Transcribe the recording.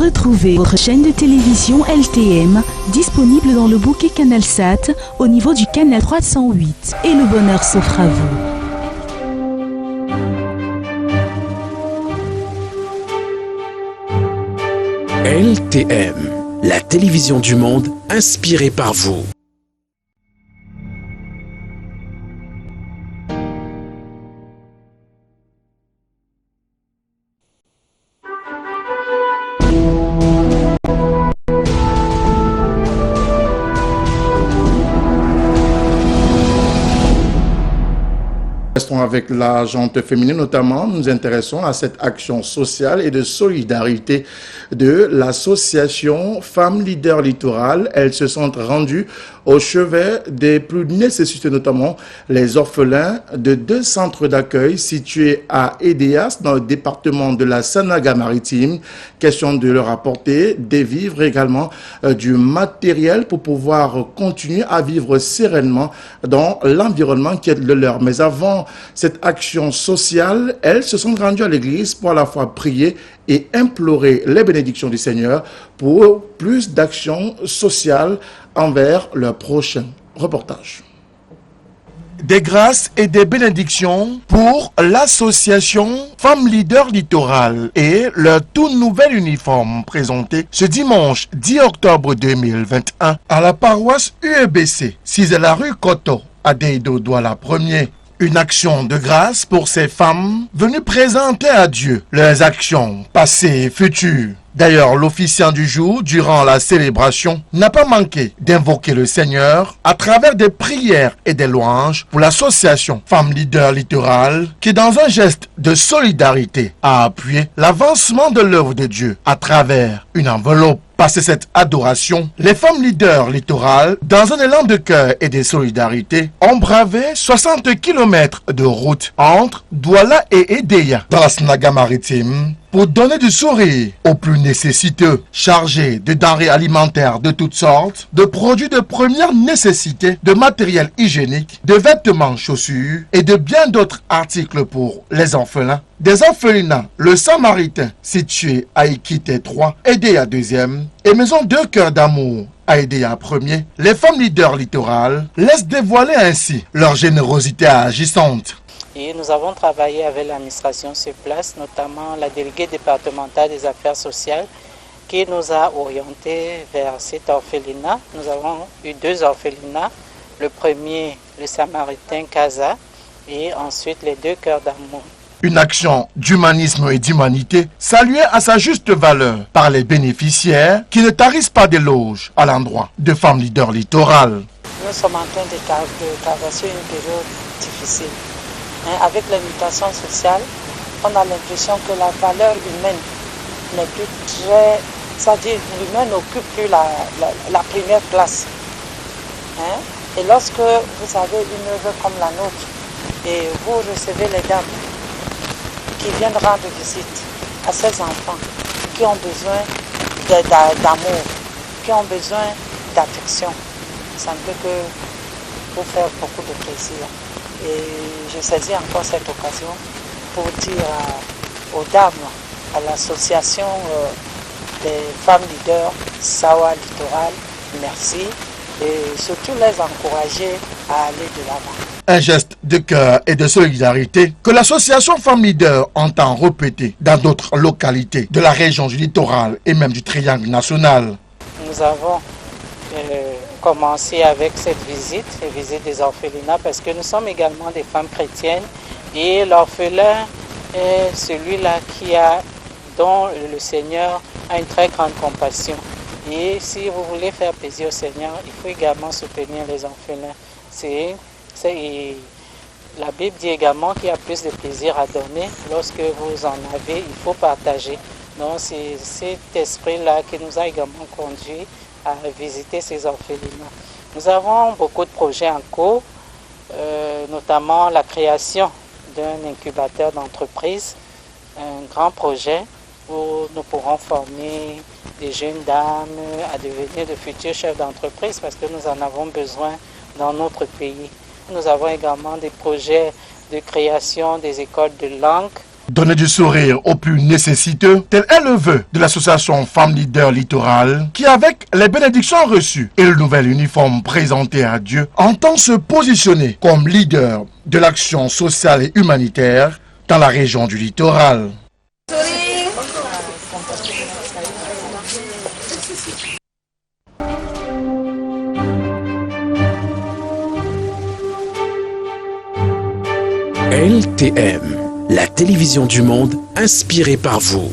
Retrouvez votre chaîne de télévision LTM, disponible dans le bouquet CanalSat au niveau du canal 308. Et le bonheur s'offre à vous. LTM, la télévision du monde inspirée par vous. Restons avec la gente féminine, notamment nous intéressons à cette action sociale et de solidarité de l'association Femmes Leaders Littoral. Elles se sont rendues au chevet des plus nécessités, notamment les orphelins de 2 centres d'accueil situés à Edéas, dans le département de la Sanaga-Maritime. Question de leur apporter des vivres, également du matériel pour pouvoir continuer à vivre sereinement dans l'environnement qui est le leur. Mais avant cette action sociale, elles se sont rendues à l'église pour à la fois prier et implorer les bénédictions du Seigneur pour plus d'actions sociales envers leurs prochains. Reportage. Des grâces et des bénédictions pour l'association Femmes Leaders Littoral et leur tout nouvel uniforme présenté ce dimanche 10 octobre 2021 à la paroisse UEBC, 6 à la rue Koto, à Deido-Douala 1er. Une action de grâce pour ces femmes venues présenter à Dieu leurs actions passées et futures. D'ailleurs, l'officiant du jour, durant la célébration, n'a pas manqué d'invoquer le Seigneur à travers des prières et des louanges pour l'association Femmes Leaders Littoral qui, dans un geste de solidarité, a appuyé l'avancement de l'œuvre de Dieu à travers une enveloppe. Passé cette adoration, les femmes leaders littorales, dans un élan de cœur et de solidarité, ont bravé 60 km de route entre Douala et Edéa, dans la Sanaga-Maritime, pour donner du sourire aux plus nécessiteux, chargés de denrées alimentaires de toutes sortes, de produits de première nécessité, de matériel hygiénique, de vêtements, chaussures et de bien d'autres articles pour les orphelins. Des orphelinats, le Samaritain, situé à Ikité 3, Edéa 2e, et Maison de Cœur d'Amour, à Edéa 1er, les femmes leaders littorales laissent dévoiler ainsi leur générosité agissante. Et nous avons travaillé avec l'administration sur place, notamment la déléguée départementale des affaires sociales, qui nous a orientés vers cet orphelinat. Nous avons eu 2 orphelinats. Le premier, le Samaritain Casa, et ensuite les 2 Cœurs d'Amour. Une action d'humanisme et d'humanité saluée à sa juste valeur par les bénéficiaires qui ne tarissent pas d'éloges à l'endroit de Femmes Leaders Littoral. Nous sommes en train de traverser une période difficile. Avec la mutation sociale, on a l'impression que la valeur humaine n'est plus très... C'est-à-dire l'humain n'occupe plus la première place. Et lorsque vous avez une œuvre comme la nôtre et vous recevez les dames qui viennent rendre visite à ces enfants qui ont besoin d'amour, qui ont besoin d'affection, ça ne peut que vous faire beaucoup de plaisir. Et je saisis encore cette occasion pour dire aux dames, à l'association des femmes leaders Sawa Littoral, merci, et surtout les encourager à aller de l'avant. Un geste de cœur et de solidarité que l'association Femmes Leaders entend répéter dans d'autres localités de la région du littoral et même du triangle national. Nous avons commencé avec cette visite, la visite des orphelinats, parce que nous sommes également des femmes chrétiennes et l'orphelin est celui-là dont le Seigneur a une très grande compassion. Et si vous voulez faire plaisir au Seigneur, il faut également soutenir les orphelins. La Bible dit également qu'il y a plus de plaisir à donner. Lorsque vous en avez, il faut partager. Donc c'est cet esprit-là qui nous a également conduits à visiter ces orphelinats. Nous avons beaucoup de projets en cours, notamment la création d'un incubateur d'entreprise, un grand projet où nous pourrons former des jeunes dames à devenir de futurs chefs d'entreprise parce que nous en avons besoin dans notre pays. Nous avons également des projets de création des écoles de langue Donner du sourire aux plus nécessiteux, tel est le vœu de l'association Femmes Leaders Littorales qui, avec les bénédictions reçues et le nouvel uniforme présenté à Dieu, entend se positionner comme leader de l'action sociale et humanitaire dans la région du littoral. LTM, la télévision du monde inspirée par vous.